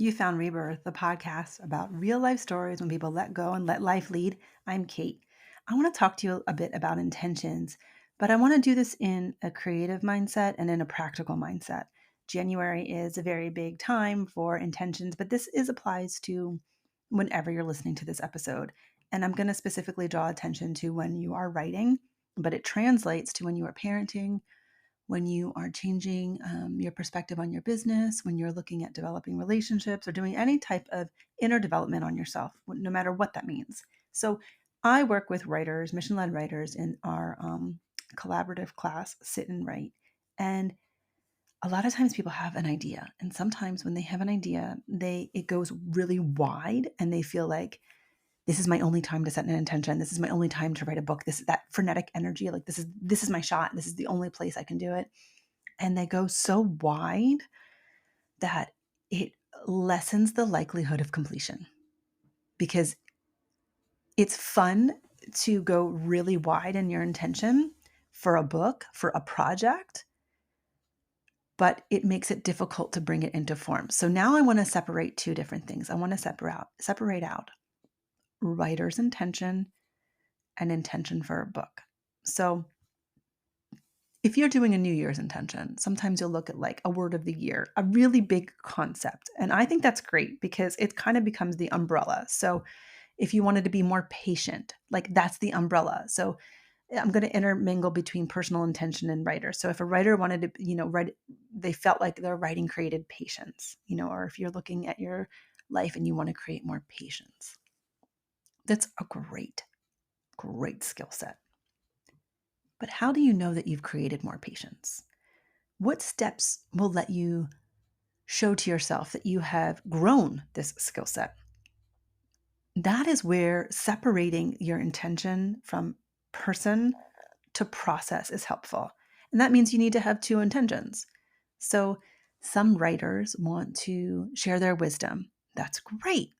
You found Rebirth, the podcast about real life stories when people let go and let life lead. I'm Kate. I want to talk to you a bit about intentions, but I want to do this in a creative mindset and in a practical mindset. January is a very big time for intentions, but this is applies to whenever you're listening to this episode. And I'm going to specifically draw attention to when you are writing, but it translates to when you are parenting, when you are changing your perspective on your business, when you're looking at developing relationships or doing any type of inner development on yourself, no matter what that means. So I work with writers, mission-led writers in our collaborative class, Sit and Write. And a lot of times people have an idea. And sometimes when they have an idea, it goes really wide and they feel like this is my only time to set an intention. This is my only time to write a book. That frenetic energy, like this is my shot. This is the only place I can do it. And they go so wide that it lessens the likelihood of completion because it's fun to go really wide in your intention for a book, for a project, but it makes it difficult to bring it into form. So now I want to separate two different things. I want to separate out writer's intention and intention for a book. So if you're doing a New Year's intention, sometimes you'll look at like a word of the year, a really big concept. And I think that's great because it kind of becomes the umbrella. So if you wanted to be more patient, like that's the umbrella. So I'm going to intermingle between personal intention and writer. So if a writer wanted to, write, they felt like their writing created patience, or if you're looking at your life and you want to create more patience, that's a great, great skill set. But how do you know that you've created more patience? What steps will let you show to yourself that you have grown this skill set? That is where separating your intention from person to process is helpful. And that means you need to have two intentions. So some writers want to share their wisdom. That's great.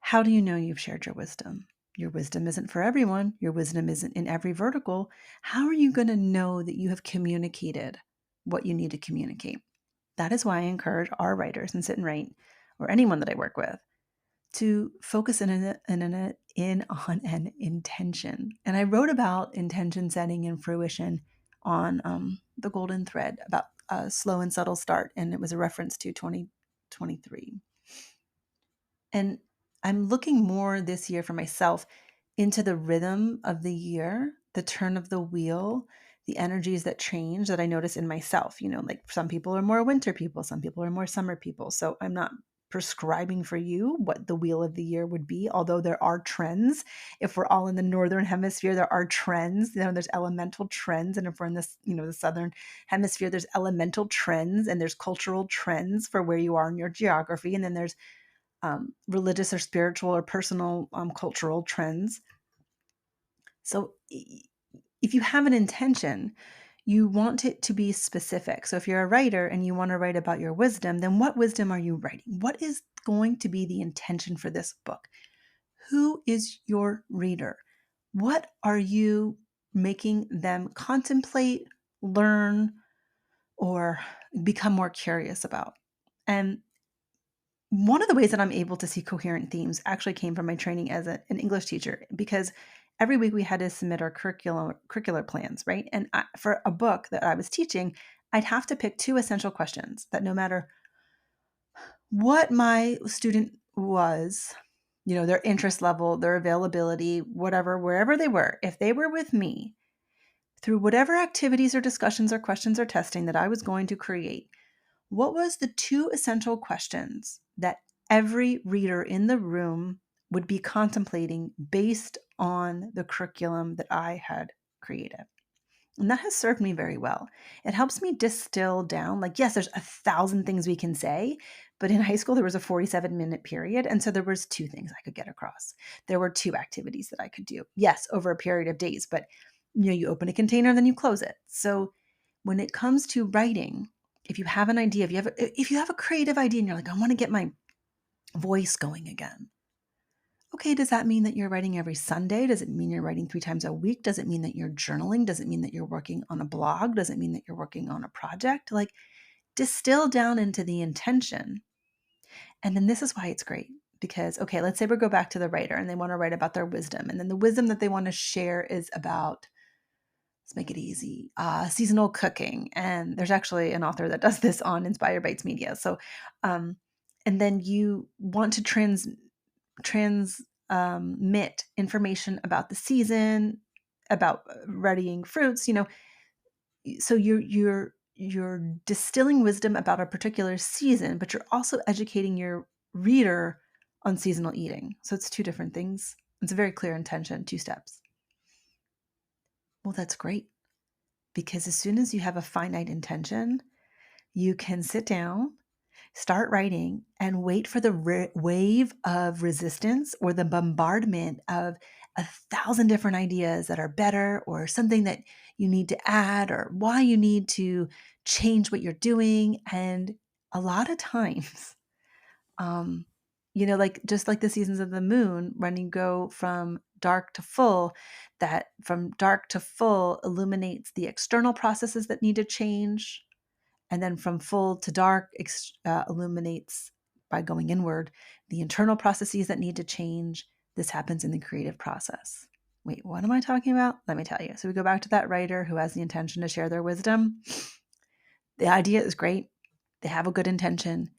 How do you know you've shared your wisdom? Your wisdom isn't for everyone. Your wisdom isn't in every vertical. How are you going to know that you have communicated what you need to communicate? That is why I encourage our writers in Sit and Write, or anyone that I work with, to focus in on an intention. And I wrote about intention setting and fruition on the Golden Thread about a slow and subtle start, and it was a reference to 2023. And I'm looking more this year for myself into the rhythm of the year, the turn of the wheel, the energies that change that I notice in myself. Like some people are more winter people, some people are more summer people. So I'm not prescribing for you what the wheel of the year would be, although there are trends. If we're all in the northern hemisphere, there are trends. There's elemental trends, and if we're in this, the southern hemisphere, there's elemental trends, and there's cultural trends for where you are in your geography, and then there's religious or spiritual or personal cultural trends. So if you have an intention, you want it to be specific. So if you're a writer and you want to write about your wisdom, then what wisdom are you writing? What is going to be the intention for this book? Who is your reader? What are you making them contemplate, learn, or become more curious about? And one of the ways that I'm able to see coherent themes actually came from my training as an English teacher, because every week we had to submit our curricular plans, right? And for a book that I was teaching, I'd have to pick two essential questions that no matter what my student was, their interest level, their availability, whatever, wherever they were, if they were with me through whatever activities or discussions or questions or testing that I was going to create, what was the two essential questions that every reader in the room would be contemplating based on the curriculum that I had created? And that has served me very well. It helps me distill down, like, yes, there's 1,000 things we can say, but in high school, there was a 47-minute period. And so there was two things I could get across. There were two activities that I could do. Yes, over a period of days, but you open a container, then you close it. So when it comes to writing, if you have an idea, if you have a creative idea and you're like, I want to get my voice going again. Okay, does that mean that you're writing every Sunday? Does it mean you're writing 3 times a week? Does it mean that you're journaling? Does it mean that you're working on a blog? Does it mean that you're working on a project? Like, distill down into the intention And then this is why it's great because, okay, let's say we go back to the writer and they want to write about their wisdom. And then the wisdom that they want to share is about, let's make it easy, seasonal cooking. And there's actually an author that does this on Inspired Bites Media. So, and then you want to transmit information about the season, about readying fruits, so you're distilling wisdom about a particular season, but you're also educating your reader on seasonal eating. So it's two different things. It's a very clear intention, two steps. Well, that's great because as soon as you have a finite intention, you can sit down, start writing, and wait for the wave of resistance or the bombardment of 1,000 different ideas that are better or something that you need to add or why you need to change what you're doing. And a lot of times, um, like just like the seasons of the moon, when you go from dark to full, that from dark to full illuminates the external processes that need to change, and then from full to dark illuminates by going inward the internal processes that need to change. This happens in the creative process. Wait, what am I talking about? Let me tell you. So we go back to that writer who has the intention to share their wisdom. The idea is great. They have a good intention.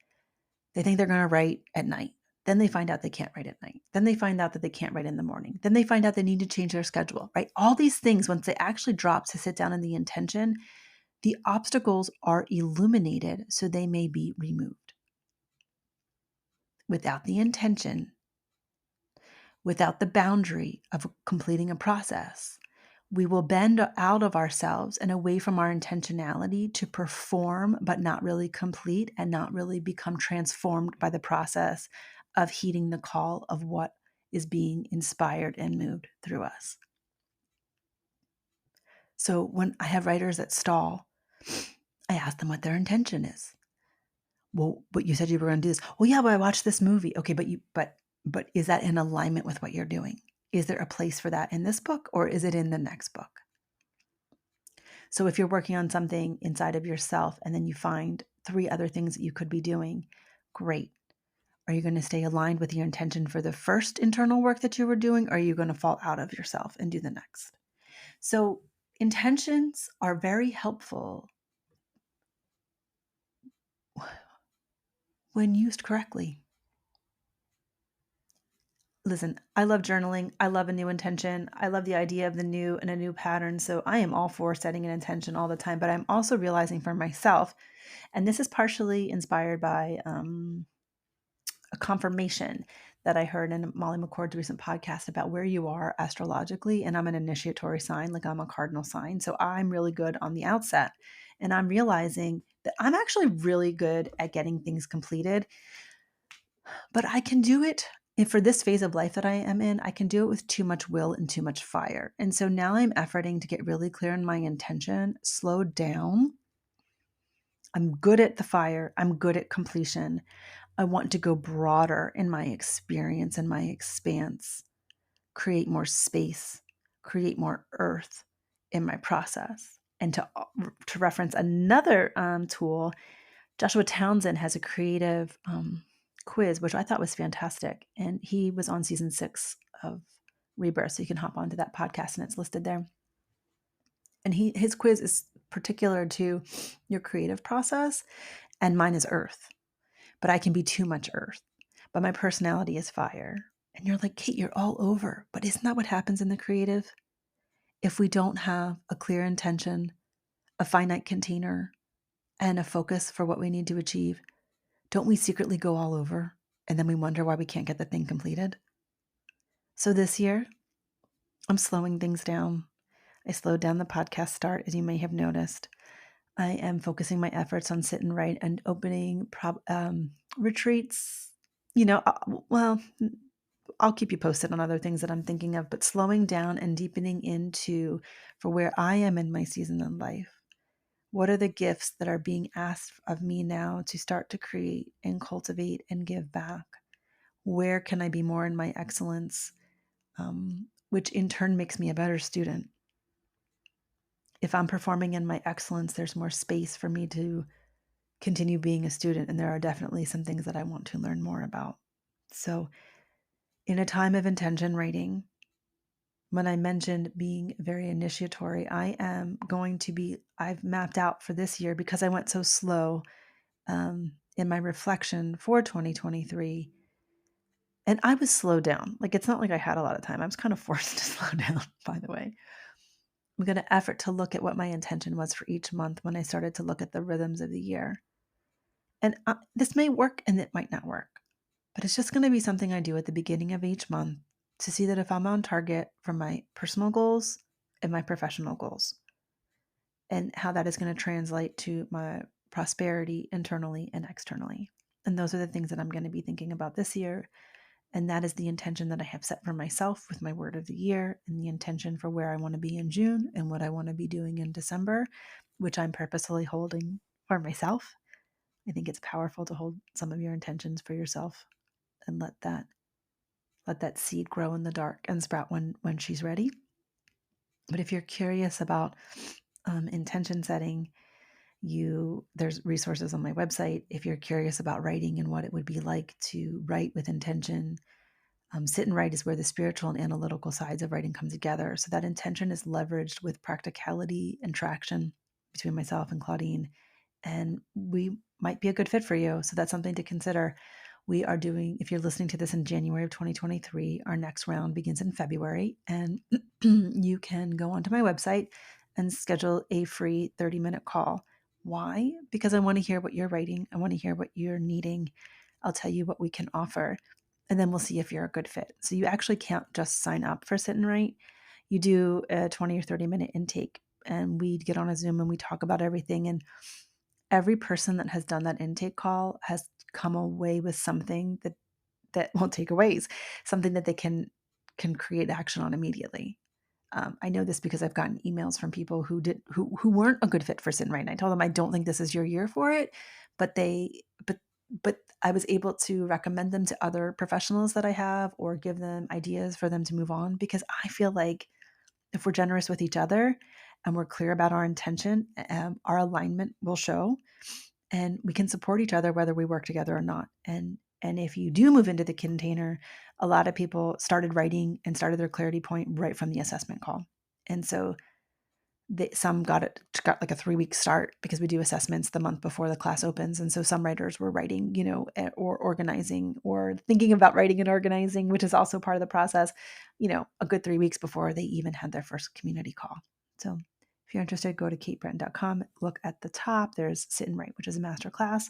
They think they're going to write at night. Then they find out they can't write at night. Then they find out that they can't write in the morning. Then they find out they need to change their schedule, right? All these things, once they actually drop to sit down in the intention, the obstacles are illuminated so they may be removed. Without the intention, without the boundary of completing a process, we will bend out of ourselves and away from our intentionality to perform, but not really complete and not really become transformed by the process of heeding the call of what is being inspired and moved through us. So when I have writers that stall, I ask them what their intention is. Well, but you said you were going to do this. Well, yeah, but I watched this movie. Okay, but is that in alignment with what you're doing? Is there a place for that in this book or is it in the next book? So if you're working on something inside of yourself and then you find 3 other things that you could be doing, great. Are you going to stay aligned with your intention for the first internal work that you were doing, or are you going to fall out of yourself and do the next? So intentions are very helpful when used correctly. Listen, I love journaling. I love a new intention. I love the idea of the new and a new pattern. So I am all for setting an intention all the time. But I'm also realizing for myself, and this is partially inspired by a confirmation that I heard in Molly McCord's recent podcast about where you are astrologically. And I'm an initiatory sign, like I'm a cardinal sign. So I'm really good on the outset. And I'm realizing that I'm actually really good at getting things completed, but I can do it. And for this phase of life that I am in, I can do it with too much will and too much fire. And so now I'm efforting to get really clear in my intention, slow down. I'm good at the fire. I'm good at completion. I want to go broader in my experience and my expanse, create more space, create more earth in my process. And to reference another tool, Joshua Townsend has a creative quiz, which I thought was fantastic. And he was on season 6 of Rebirth. So you can hop onto that podcast and it's listed there. And his quiz is particular to your creative process, and mine is earth. But I can be too much earth. But my personality is fire. And you're like, Kate, you're all over. But isn't that what happens in the creative? If we don't have a clear intention, a finite container, and a focus for what we need to achieve, don't we secretly go all over? And then we wonder why we can't get the thing completed? So this year, I'm slowing things down. I slowed down the podcast start, as you may have noticed. I am focusing my efforts on sit and write and opening retreats. Well, I'll keep you posted on other things that I'm thinking of, but slowing down and deepening into for where I am in my season in life. What are the gifts that are being asked of me now to start to create and cultivate and give back? Where can I be more in my excellence, which in turn makes me a better student? If I'm performing in my excellence, there's more space for me to continue being a student, and there are definitely some things that I want to learn more about. So, in a time of intention writing, when I mentioned being very initiatory, I've mapped out for this year because I went so slow in my reflection for 2023. And I was slowed down. Like, it's not like I had a lot of time. I was kind of forced to slow down, by the way. I'm going to effort to look at what my intention was for each month when I started to look at the rhythms of the year. And this may work and it might not work, but it's just going to be something I do at the beginning of each month to see that if I'm on target for my personal goals and my professional goals, and how that is going to translate to my prosperity internally and externally. And those are the things that I'm going to be thinking about this year. And that is the intention that I have set for myself with my word of the year, and the intention for where I want to be in June and what I want to be doing in December, which I'm purposefully holding for myself. I think it's powerful to hold some of your intentions for yourself and let that seed grow in the dark and sprout when she's ready. But if you're curious about intention setting, there's resources on my website. If you're curious about writing and what it would be like to write with intention, Sit and Write is where the spiritual and analytical sides of writing come together. So that intention is leveraged with practicality and traction between myself and Claudine. And we might be a good fit for you. So that's something to consider. We are doing, if you're listening to this in January of 2023, our next round begins in February. And you can go onto my website and schedule a free 30-minute call. Why? Because I want to hear what you're writing. I want to hear what you're needing. I'll tell you what we can offer, and then we'll see if you're a good fit. So you actually can't just sign up for Sit and Write. You do a 20 or 30-minute intake, and we get on a Zoom and we talk about everything. And every person that has done that intake call has come away with something that won't take aways, something that they can create action on immediately. I know this because I've gotten emails from people who weren't a good fit for Sit and Write. And I told them I don't think this is your year for it, but but I was able to recommend them to other professionals that I have, or give them ideas for them to move on, because I feel like if we're generous with each other and we're clear about our intention, our alignment will show, and we can support each other whether we work together or not. And if you do move into the container, a lot of people started writing and started their clarity point right from the assessment call. And so some got like a 3-week start, because we do assessments the month before the class opens. And so some writers were writing, or organizing, or thinking about writing and organizing, which is also part of the process, a good 3 weeks before they even had their first community call. So if you're interested, go to katebretton.com, look at the top. There's Sit and Write, which is a masterclass.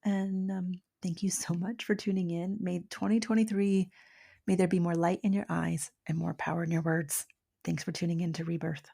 And thank you so much for tuning in. May 2023, may there be more light in your eyes and more power in your words. Thanks for tuning in to Rebirth.